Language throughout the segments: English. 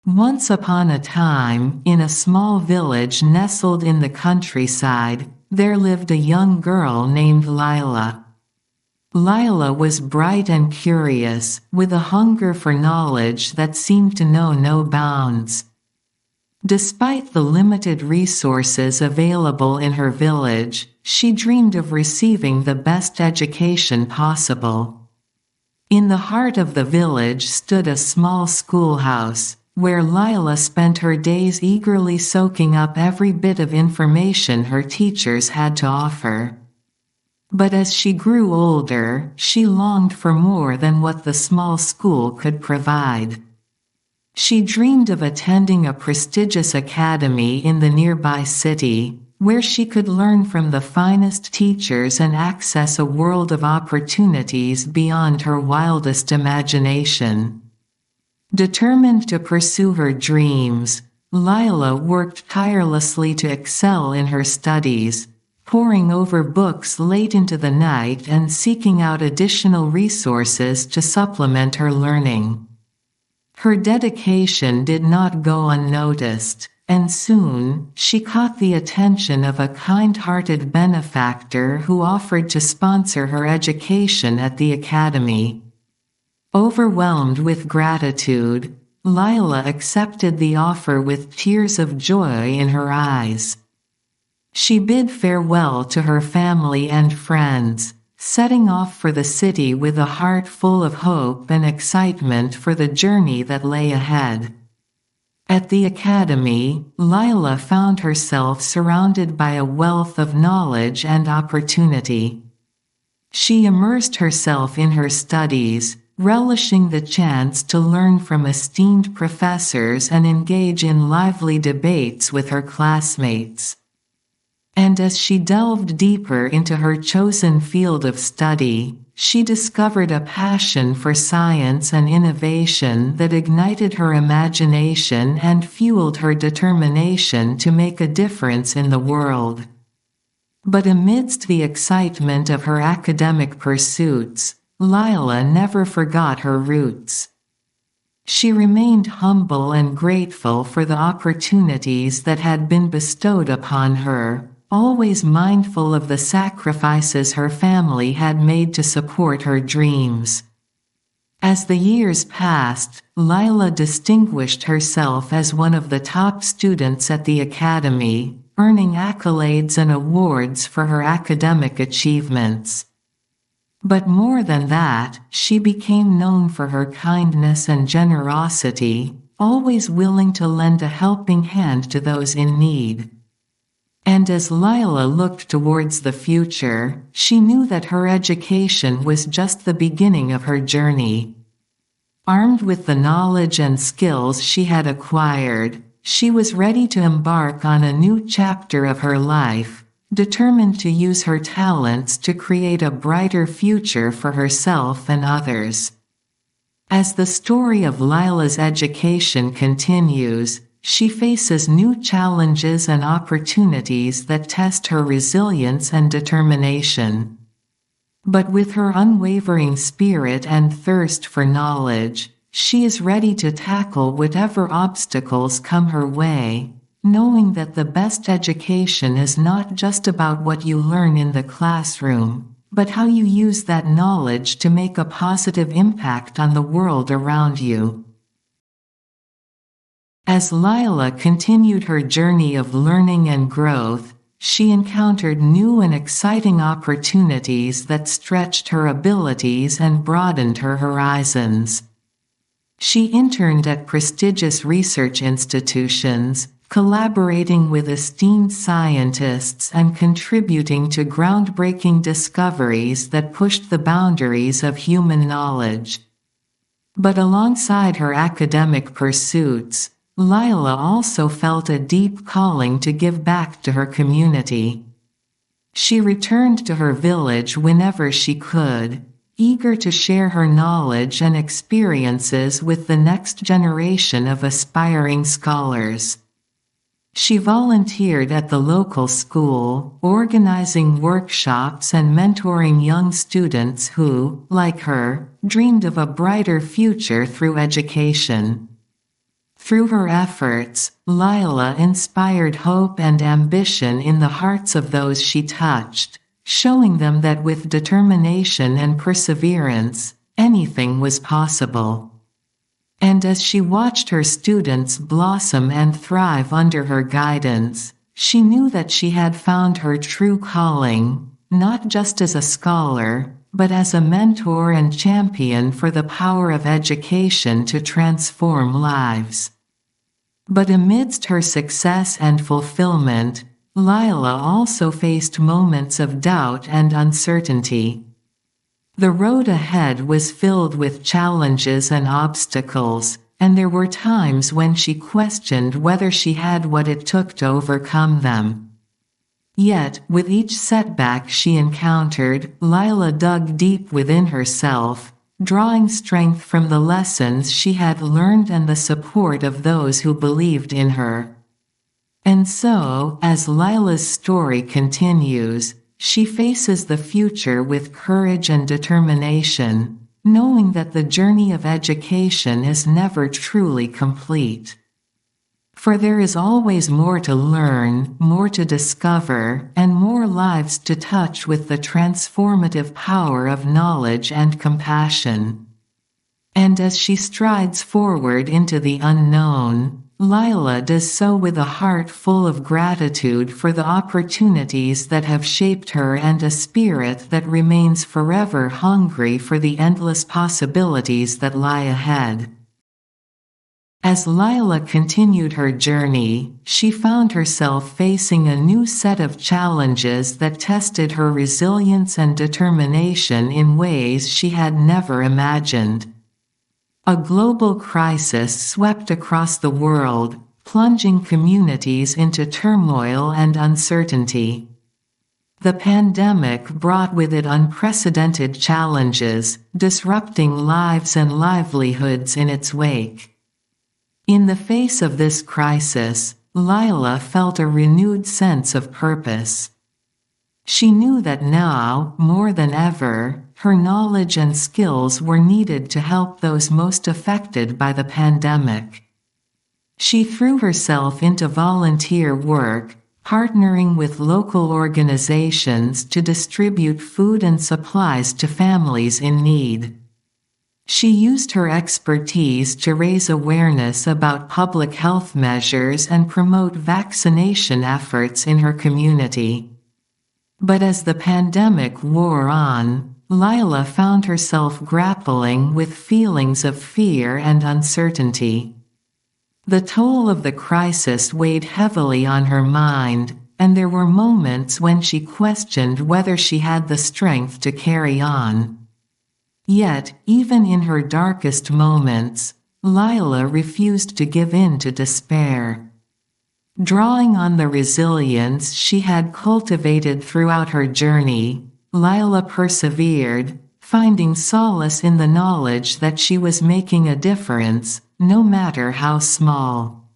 Once upon a time, in a small village nestled in the countryside, there lived a young girl named Lila. Lila was bright and curious, with a hunger for knowledge that seemed to know no bounds. Despite the limited resources available in her village, she dreamed of receiving the best education possible. In the heart of the village stood a small schoolhouse, where Lila spent her days eagerly soaking up every bit of information her teachers had to offer. But as she grew older, she longed for more than what the small school could provide. She dreamed of attending a prestigious academy in the nearby city, where she could learn from the finest teachers and access a world of opportunities beyond her wildest imagination. Determined to pursue her dreams, Lila worked tirelessly to excel in her studies, poring over books late into the night and seeking out additional resources to supplement her learning. Her dedication did not go unnoticed, and soon, she caught the attention of a kind-hearted benefactor who offered to sponsor her education at the academy. Overwhelmed with gratitude, Lila accepted the offer with tears of joy in her eyes. She bid farewell to her family and friends, setting off for the city with a heart full of hope and excitement for the journey that lay ahead. At the academy, Lila found herself surrounded by a wealth of knowledge and opportunity. She immersed herself in her studies, relishing the chance to learn from esteemed professors and engage in lively debates with her classmates. And as she delved deeper into her chosen field of study, she discovered a passion for science and innovation that ignited her imagination and fueled her determination to make a difference in the world. But amidst the excitement of her academic pursuits, Lila never forgot her roots. She remained humble and grateful for the opportunities that had been bestowed upon her, always mindful of the sacrifices her family had made to support her dreams. As the years passed, Lila distinguished herself as one of the top students at the academy, earning accolades and awards for her academic achievements. But more than that, she became known for her kindness and generosity, always willing to lend a helping hand to those in need. And as Lila looked towards the future, she knew that her education was just the beginning of her journey. Armed with the knowledge and skills she had acquired, she was ready to embark on a new chapter of her life, determined to use her talents to create a brighter future for herself and others. As the story of Lila's education continues, she faces new challenges and opportunities that test her resilience and determination. But with her unwavering spirit and thirst for knowledge, she is ready to tackle whatever obstacles come her way, knowing that the best education is not just about what you learn in the classroom, but how you use that knowledge to make a positive impact on the world around you. As Lila continued her journey of learning and growth, she encountered new and exciting opportunities that stretched her abilities and broadened her horizons. She interned at prestigious research institutions, collaborating with esteemed scientists and contributing to groundbreaking discoveries that pushed the boundaries of human knowledge. But alongside her academic pursuits, Lila also felt a deep calling to give back to her community. She returned to her village whenever she could, eager to share her knowledge and experiences with the next generation of aspiring scholars. She volunteered at the local school, organizing workshops and mentoring young students who, like her, dreamed of a brighter future through education. Through her efforts, Lila inspired hope and ambition in the hearts of those she touched, showing them that with determination and perseverance, anything was possible. And as she watched her students blossom and thrive under her guidance, she knew that she had found her true calling, not just as a scholar, but as a mentor and champion for the power of education to transform lives. But amidst her success and fulfillment, Lila also faced moments of doubt and uncertainty. The road ahead was filled with challenges and obstacles, and there were times when she questioned whether she had what it took to overcome them. Yet, with each setback she encountered, Lila dug deep within herself, drawing strength from the lessons she had learned and the support of those who believed in her. And so, as Lila's story continues, she faces the future with courage and determination, knowing that the journey of education is never truly complete. For there is always more to learn, more to discover, and more lives to touch with the transformative power of knowledge and compassion. And as she strides forward into the unknown, Lila does so with a heart full of gratitude for the opportunities that have shaped her and a spirit that remains forever hungry for the endless possibilities that lie ahead. As Lila continued her journey, she found herself facing a new set of challenges that tested her resilience and determination in ways she had never imagined. A global crisis swept across the world, plunging communities into turmoil and uncertainty. The pandemic brought with it unprecedented challenges, disrupting lives and livelihoods in its wake. In the face of this crisis, Lila felt a renewed sense of purpose. She knew that now, more than ever, her knowledge and skills were needed to help those most affected by the pandemic. She threw herself into volunteer work, partnering with local organizations to distribute food and supplies to families in need. She used her expertise to raise awareness about public health measures and promote vaccination efforts in her community. But as the pandemic wore on, Lila found herself grappling with feelings of fear and uncertainty. The toll of the crisis weighed heavily on her mind, and there were moments when she questioned whether she had the strength to carry on. Yet, even in her darkest moments, Lila refused to give in to despair. Drawing on the resilience she had cultivated throughout her journey, Lila persevered, finding solace in the knowledge that she was making a difference, no matter how small.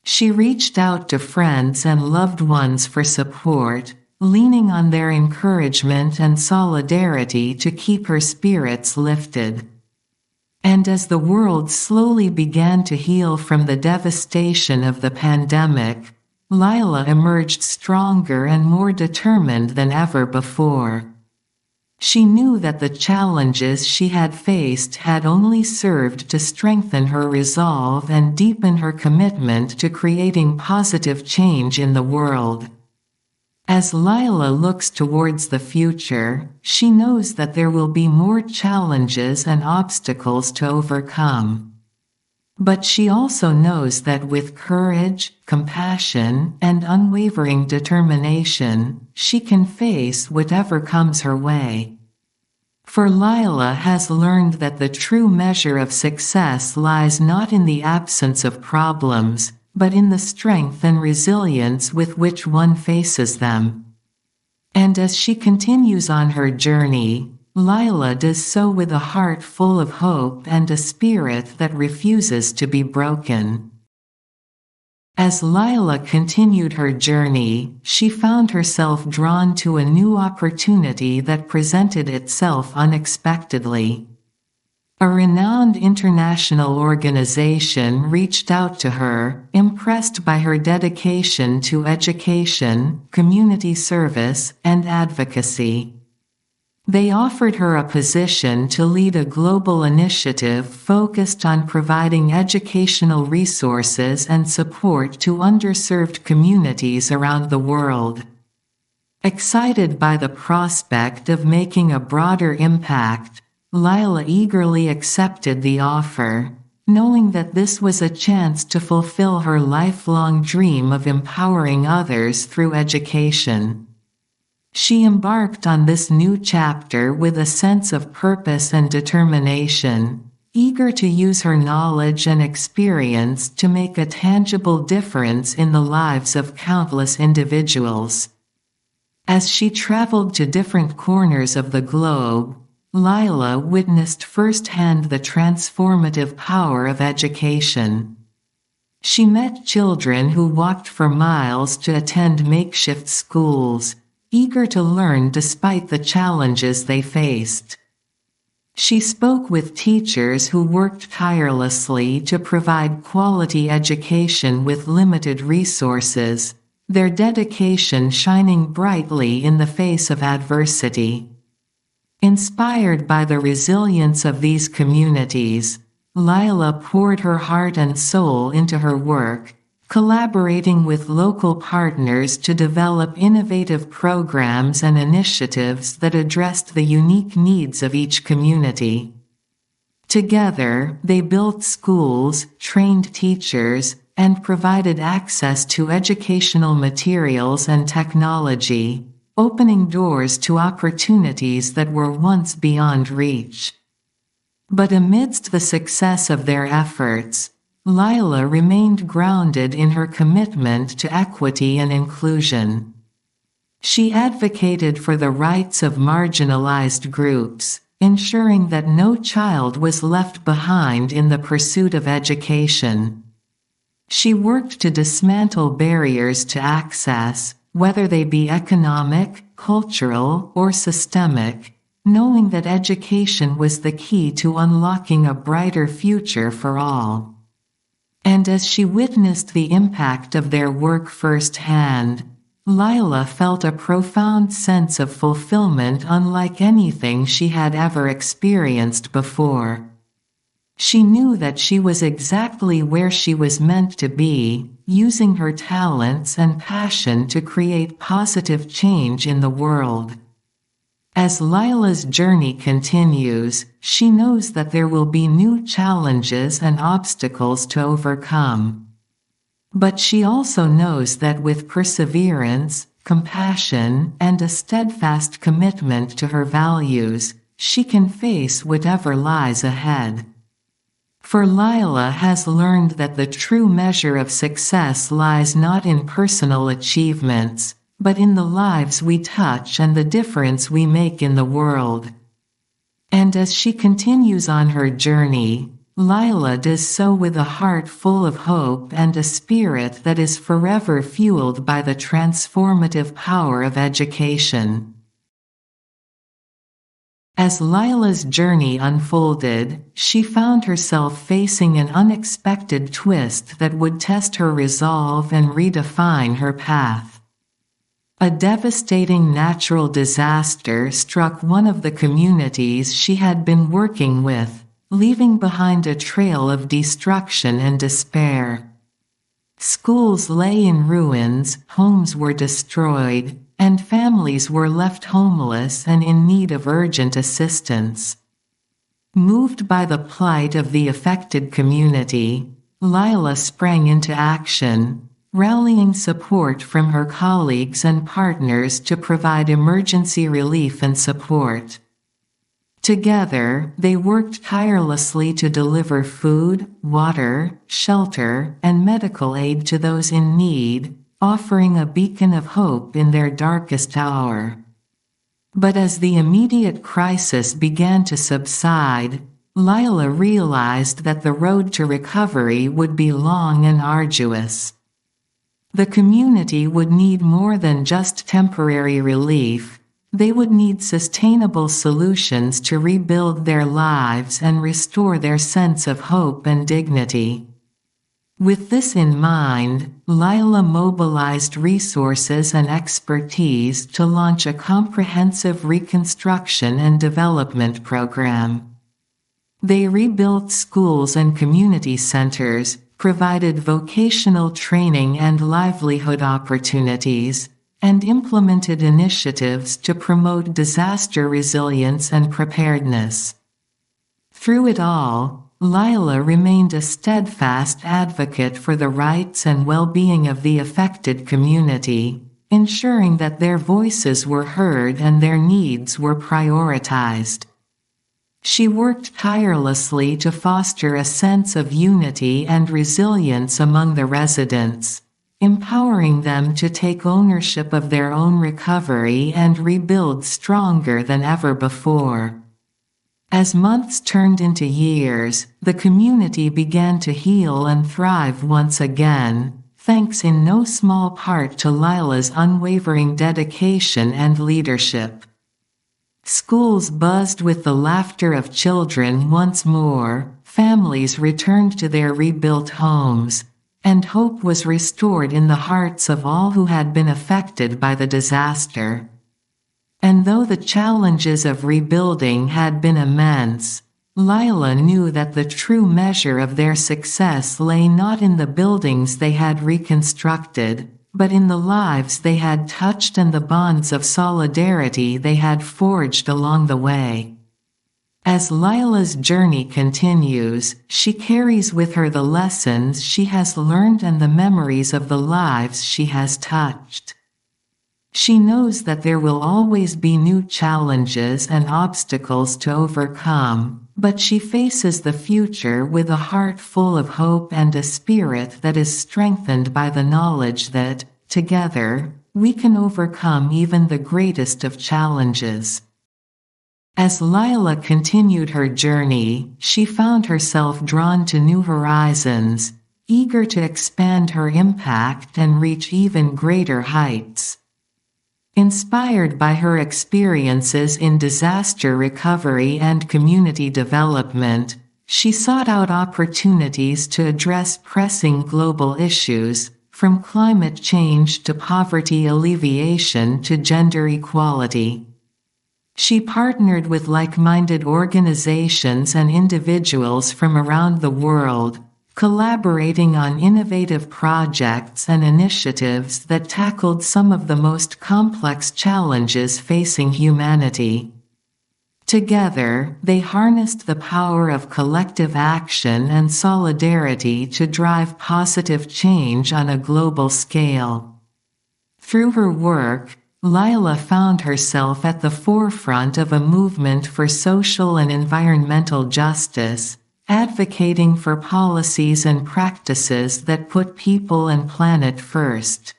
She reached out to friends and loved ones for support, leaning on their encouragement and solidarity to keep her spirits lifted. And as the world slowly began to heal from the devastation of the pandemic, Lila emerged stronger and more determined than ever before. She knew that the challenges she had faced had only served to strengthen her resolve and deepen her commitment to creating positive change in the world. As Lila looks towards the future, she knows that there will be more challenges and obstacles to overcome. But she also knows that with courage, compassion, and unwavering determination, she can face whatever comes her way. For Lila has learned that the true measure of success lies not in the absence of problems, but in the strength and resilience with which one faces them. And as she continues on her journey, Lila does so with a heart full of hope and a spirit that refuses to be broken. As Lila continued her journey, she found herself drawn to a new opportunity that presented itself unexpectedly. A renowned international organization reached out to her, impressed by her dedication to education, community service, and advocacy. They offered her a position to lead a global initiative focused on providing educational resources and support to underserved communities around the world. Excited by the prospect of making a broader impact, Lila eagerly accepted the offer, knowing that this was a chance to fulfill her lifelong dream of empowering others through education. She embarked on this new chapter with a sense of purpose and determination, eager to use her knowledge and experience to make a tangible difference in the lives of countless individuals. As she traveled to different corners of the globe, Lila witnessed firsthand the transformative power of education. She met children who walked for miles to attend makeshift schools, eager to learn despite the challenges they faced. She spoke with teachers who worked tirelessly to provide quality education with limited resources, their dedication shining brightly in the face of adversity. Inspired by the resilience of these communities, Lila poured her heart and soul into her work, collaborating with local partners to develop innovative programs and initiatives that addressed the unique needs of each community. Together, they built schools, trained teachers, and provided access to educational materials and technology, opening doors to opportunities that were once beyond reach. But amidst the success of their efforts, Lila remained grounded in her commitment to equity and inclusion. She advocated for the rights of marginalized groups, ensuring that no child was left behind in the pursuit of education. She worked to dismantle barriers to access, whether they be economic, cultural, or systemic, knowing that education was the key to unlocking a brighter future for all. And as she witnessed the impact of their work firsthand, Lila felt a profound sense of fulfillment unlike anything she had ever experienced before. She knew that she was exactly where she was meant to be, using her talents and passion to create positive change in the world. As Lila's journey continues, she knows that there will be new challenges and obstacles to overcome. But she also knows that with perseverance, compassion, and a steadfast commitment to her values, she can face whatever lies ahead. For Lila has learned that the true measure of success lies not in personal achievements, but in the lives we touch and the difference we make in the world. And as she continues on her journey, Lila does so with a heart full of hope and a spirit that is forever fueled by the transformative power of education. As Lila's journey unfolded, she found herself facing an unexpected twist that would test her resolve and redefine her path. A devastating natural disaster struck one of the communities she had been working with, leaving behind a trail of destruction and despair. Schools lay in ruins, homes were destroyed, and families were left homeless and in need of urgent assistance. Moved by the plight of the affected community, Lila sprang into action, rallying support from her colleagues and partners to provide emergency relief and support. Together, they worked tirelessly to deliver food, water, shelter, and medical aid to those in need, offering a beacon of hope in their darkest hour. But as the immediate crisis began to subside, Lila realized that the road to recovery would be long and arduous. The community would need more than just temporary relief. they would need sustainable solutions to rebuild their lives and restore their sense of hope and dignity. With this in mind, Lila mobilized resources and expertise to launch a comprehensive reconstruction and development program. They rebuilt schools and community centers, provided vocational training and livelihood opportunities, and implemented initiatives to promote disaster resilience and preparedness. Through it all, Lila remained a steadfast advocate for the rights and well-being of the affected community, ensuring that their voices were heard and their needs were prioritized. She worked tirelessly to foster a sense of unity and resilience among the residents, empowering them to take ownership of their own recovery and rebuild stronger than ever before. As months turned into years, the community began to heal and thrive once again, thanks in no small part to Lila's unwavering dedication and leadership. Schools buzzed with the laughter of children once more, families returned to their rebuilt homes, and hope was restored in the hearts of all who had been affected by the disaster. And though the challenges of rebuilding had been immense, Lila knew that the true measure of their success lay not in the buildings they had reconstructed, but in the lives they had touched and the bonds of solidarity they had forged along the way. As Lila's journey continues, she carries with her the lessons she has learned and the memories of the lives she has touched. She knows that there will always be new challenges and obstacles to overcome, but she faces the future with a heart full of hope and a spirit that is strengthened by the knowledge that, together, we can overcome even the greatest of challenges. As Lila continued her journey, she found herself drawn to new horizons, eager to expand her impact and reach even greater heights. Inspired by her experiences in disaster recovery and community development, she sought out opportunities to address pressing global issues, from climate change to poverty alleviation to gender equality. She partnered with like-minded organizations and individuals from around the world, collaborating on innovative projects and initiatives that tackled some of the most complex challenges facing humanity. Together, they harnessed the power of collective action and solidarity to drive positive change on a global scale. Through her work, Lila found herself at the forefront of a movement for social and environmental justice, advocating for policies and practices that put people and planet first.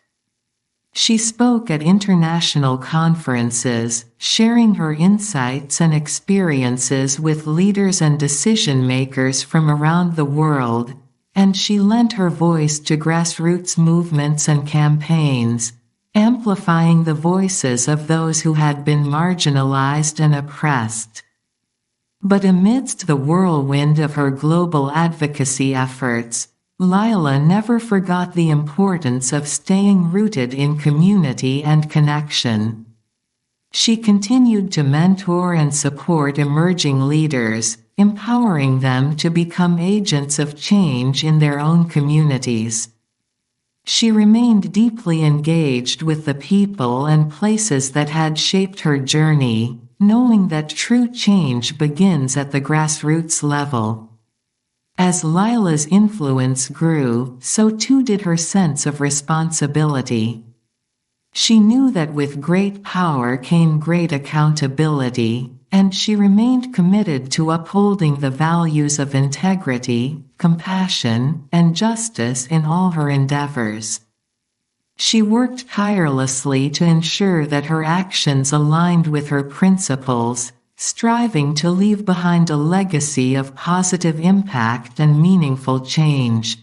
She spoke at international conferences, sharing her insights and experiences with leaders and decision-makers from around the world, and she lent her voice to grassroots movements and campaigns, amplifying the voices of those who had been marginalized and oppressed. But amidst the whirlwind of her global advocacy efforts, Lila never forgot the importance of staying rooted in community and connection. She continued to mentor and support emerging leaders, empowering them to become agents of change in their own communities. She remained deeply engaged with the people and places that had shaped her journey, knowing that true change begins at the grassroots level. As Lila's influence grew, so too did her sense of responsibility. She knew that with great power came great accountability, and she remained committed to upholding the values of integrity, compassion, and justice in all her endeavors. She worked tirelessly to ensure that her actions aligned with her principles, striving to leave behind a legacy of positive impact and meaningful change.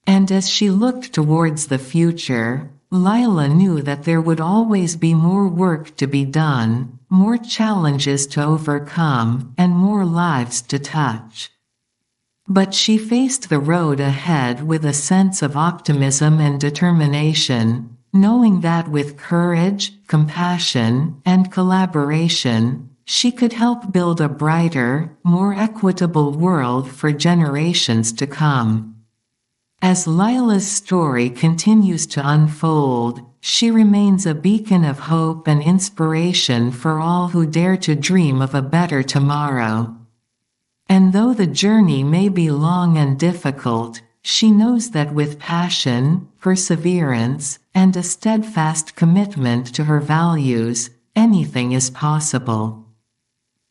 And as she looked towards the future, Lila knew that there would always be more work to be done, more challenges to overcome, and more lives to touch. But she faced the road ahead with a sense of optimism and determination, knowing that with courage, compassion, and collaboration, she could help build a brighter, more equitable world for generations to come. As Lila's story continues to unfold, she remains a beacon of hope and inspiration for all who dare to dream of a better tomorrow. And though the journey may be long and difficult, she knows that with passion, perseverance, and a steadfast commitment to her values, anything is possible.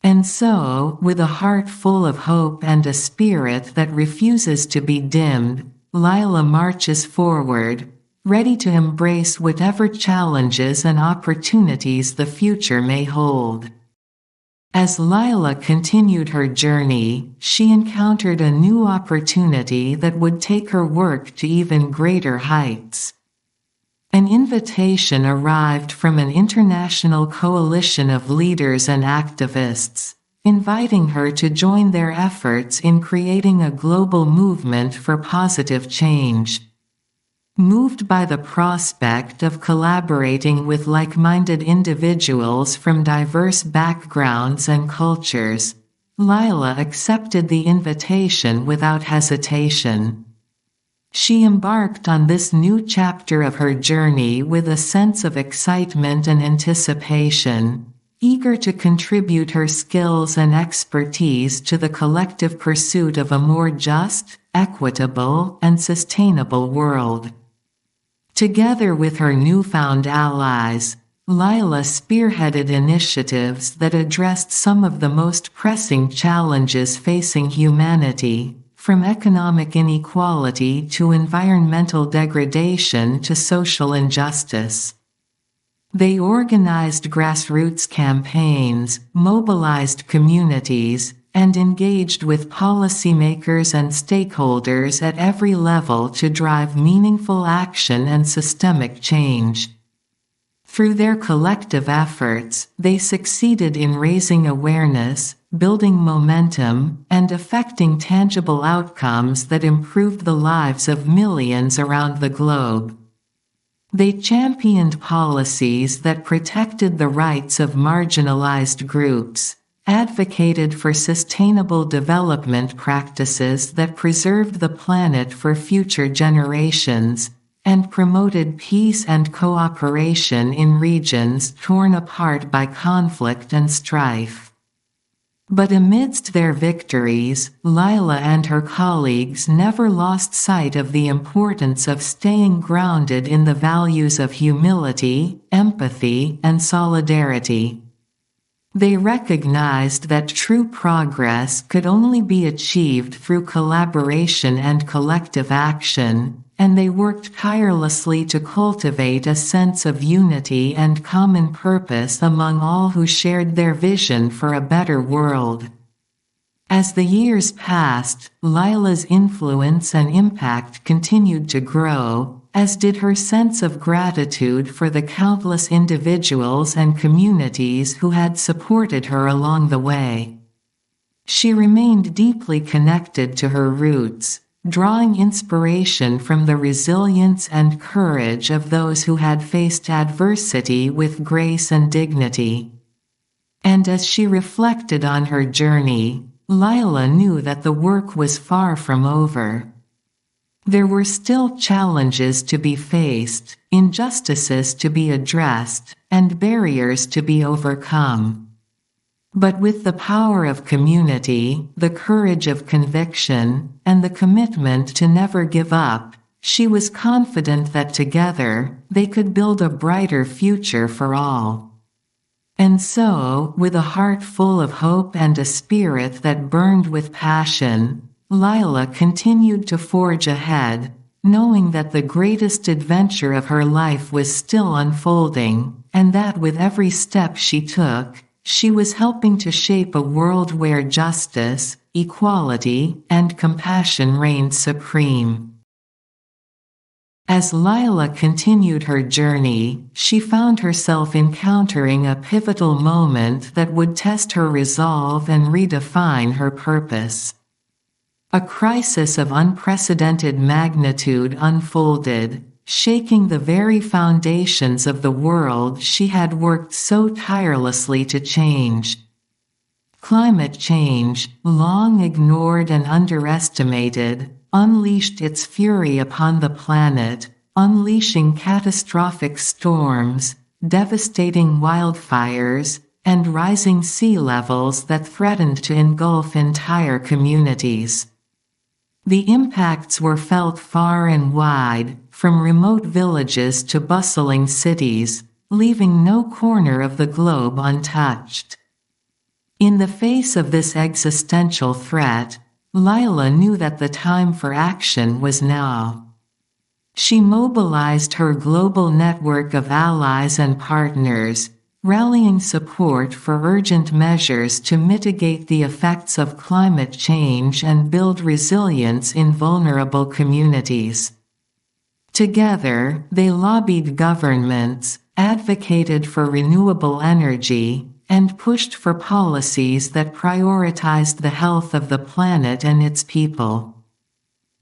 And so, with a heart full of hope and a spirit that refuses to be dimmed, Lila marches forward, ready to embrace whatever challenges and opportunities the future may hold. As Lila continued her journey, she encountered a new opportunity that would take her work to even greater heights. An invitation arrived from an international coalition of leaders and activists, inviting her to join their efforts in creating a global movement for positive change. Moved by the prospect of collaborating with like-minded individuals from diverse backgrounds and cultures, Lila accepted the invitation without hesitation. She embarked on this new chapter of her journey with a sense of excitement and anticipation, eager to contribute her skills and expertise to the collective pursuit of a more just, equitable, and sustainable world. Together with her newfound allies, Lila spearheaded initiatives that addressed some of the most pressing challenges facing humanity, from economic inequality to environmental degradation to social injustice. They organized grassroots campaigns, mobilized communities, and engaged with policymakers and stakeholders at every level to drive meaningful action and systemic change. Through their collective efforts, they succeeded in raising awareness, building momentum, and effecting tangible outcomes that improved the lives of millions around the globe. They championed policies that protected the rights of marginalized groups, advocated for sustainable development practices that preserved the planet for future generations, and promoted peace and cooperation in regions torn apart by conflict and strife. But amidst their victories, Lila and her colleagues never lost sight of the importance of staying grounded in the values of humility, empathy, and solidarity. They recognized that true progress could only be achieved through collaboration and collective action, and they worked tirelessly to cultivate a sense of unity and common purpose among all who shared their vision for a better world. As the years passed, Lila's influence and impact continued to grow, as did her sense of gratitude for the countless individuals and communities who had supported her along the way. She remained deeply connected to her roots, drawing inspiration from the resilience and courage of those who had faced adversity with grace and dignity. And as she reflected on her journey, Lila knew that the work was far from over. There were still challenges to be faced, injustices to be addressed, and barriers to be overcome. But with the power of community, the courage of conviction, and the commitment to never give up, she was confident that together, they could build a brighter future for all. And so, with a heart full of hope and a spirit that burned with passion, Lila continued to forge ahead, knowing that the greatest adventure of her life was still unfolding, and that with every step she took, she was helping to shape a world where justice, equality, and compassion reigned supreme. As Lila continued her journey, she found herself encountering a pivotal moment that would test her resolve and redefine her purpose. A crisis of unprecedented magnitude unfolded, shaking the very foundations of the world she had worked so tirelessly to change. Climate change, long ignored and underestimated, unleashed its fury upon the planet, unleashing catastrophic storms, devastating wildfires, and rising sea levels that threatened to engulf entire communities. The impacts were felt far and wide, from remote villages to bustling cities, leaving no corner of the globe untouched. In the face of this existential threat, Lila knew that the time for action was now. She mobilized her global network of allies and partners, rallying support for urgent measures to mitigate the effects of climate change and build resilience in vulnerable communities. Together, they lobbied governments, advocated for renewable energy, and pushed for policies that prioritized the health of the planet and its people.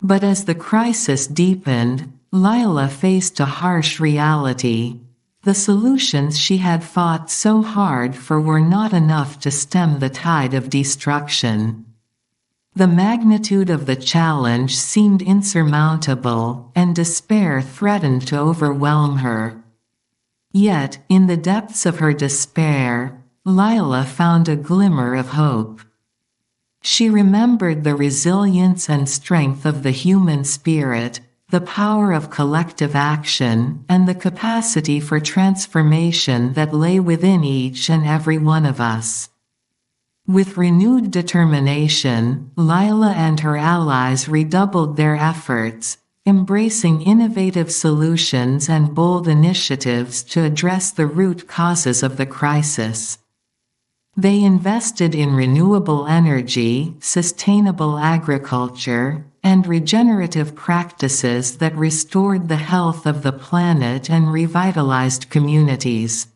But as the crisis deepened, Lila faced a harsh reality. The solutions she had fought so hard for were not enough to stem the tide of destruction. The magnitude of the challenge seemed insurmountable, and despair threatened to overwhelm her. Yet, in the depths of her despair, Lila found a glimmer of hope. She remembered the resilience and strength of the human spirit, the power of collective action, and the capacity for transformation that lay within each and every one of us. With renewed determination, Lila and her allies redoubled their efforts, embracing innovative solutions and bold initiatives to address the root causes of the crisis. They invested in renewable energy, sustainable agriculture, and regenerative practices that restored the health of the planet and revitalized communities.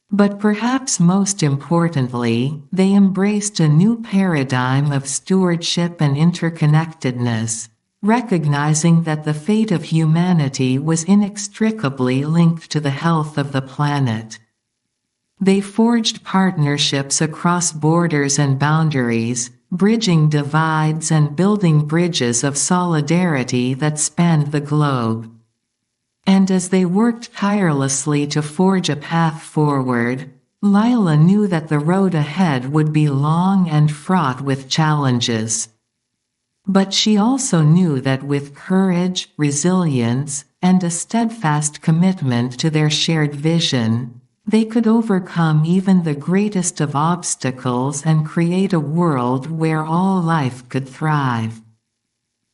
But perhaps most importantly, they embraced a new paradigm of stewardship and interconnectedness, recognizing that the fate of humanity was inextricably linked to the health of the planet. They forged partnerships across borders and boundaries, bridging divides and building bridges of solidarity that spanned the globe. And as they worked tirelessly to forge a path forward, Lila knew that the road ahead would be long and fraught with challenges. But she also knew that with courage, resilience, and a steadfast commitment to their shared vision, they could overcome even the greatest of obstacles and create a world where all life could thrive.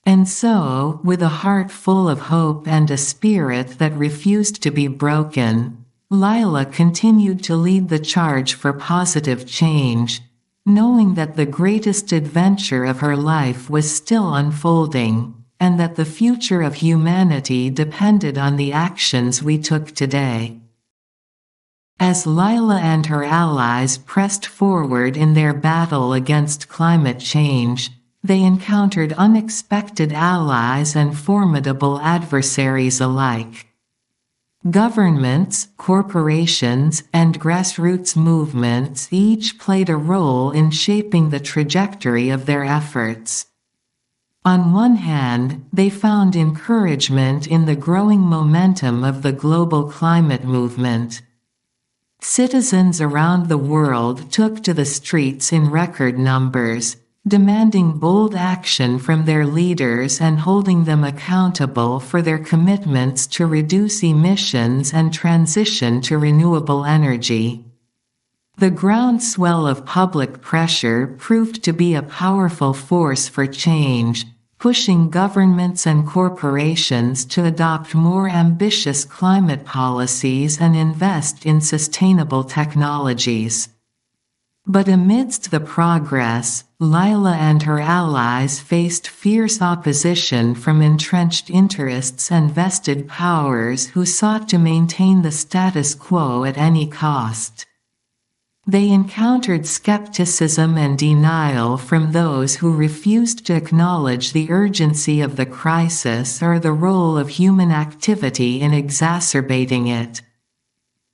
And so, with a heart full of hope and a spirit that refused to be broken, Lila continued to lead the charge for positive change, knowing that the greatest adventure of her life was still unfolding, and that the future of humanity depended on the actions we took today. As Lila and her allies pressed forward in their battle against climate change, they encountered unexpected allies and formidable adversaries alike. Governments, corporations, and grassroots movements each played a role in shaping the trajectory of their efforts. On one hand, they found encouragement in the growing momentum of the global climate movement. Citizens around the world took to the streets in record numbers, demanding bold action from their leaders and holding them accountable for their commitments to reduce emissions and transition to renewable energy. The groundswell of public pressure proved to be a powerful force for change, pushing governments and corporations to adopt more ambitious climate policies and invest in sustainable technologies. But amidst the progress, Lila and her allies faced fierce opposition from entrenched interests and vested powers who sought to maintain the status quo at any cost. They encountered skepticism and denial from those who refused to acknowledge the urgency of the crisis or the role of human activity in exacerbating it.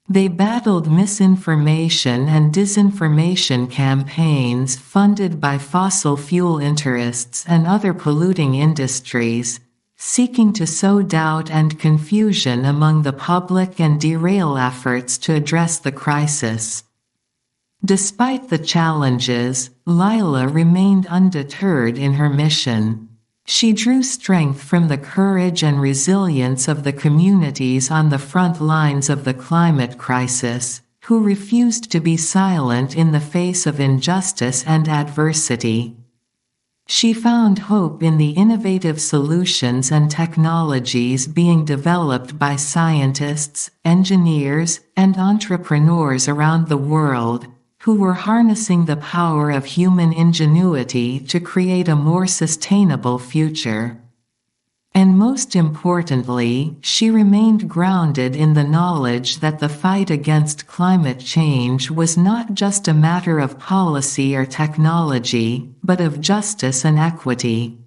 They battled misinformation and disinformation campaigns funded by fossil fuel interests and other polluting industries, seeking to sow doubt and confusion among the public and derail efforts to address the crisis. Despite the challenges, Lila remained undeterred in her mission. She drew strength from the courage and resilience of the communities on the front lines of the climate crisis, who refused to be silent in the face of injustice and adversity. She found hope in the innovative solutions and technologies being developed by scientists, engineers, and entrepreneurs around the world, who were harnessing the power of human ingenuity to create a more sustainable future. And most importantly, she remained grounded in the knowledge that the fight against climate change was not just a matter of policy or technology, but of justice and equity.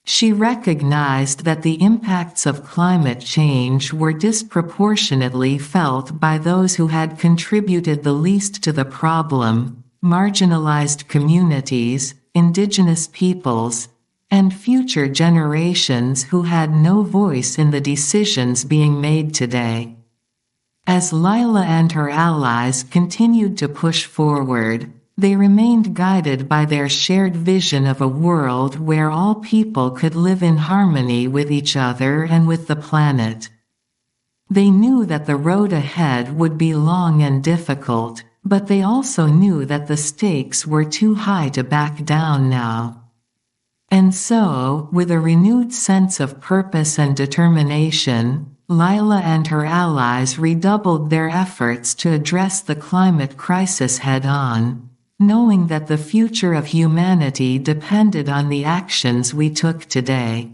She recognized that the impacts of climate change were disproportionately felt by those who had contributed the least to the problem: marginalized communities, indigenous peoples, and future generations who had no voice in the decisions being made today. As Lila and her allies continued to push forward, they remained guided by their shared vision of a world where all people could live in harmony with each other and with the planet. They knew that the road ahead would be long and difficult, but they also knew that the stakes were too high to back down now. And so, with a renewed sense of purpose and determination, Lila and her allies redoubled their efforts to address the climate crisis head-on, knowing that the future of humanity depended on the actions we took today.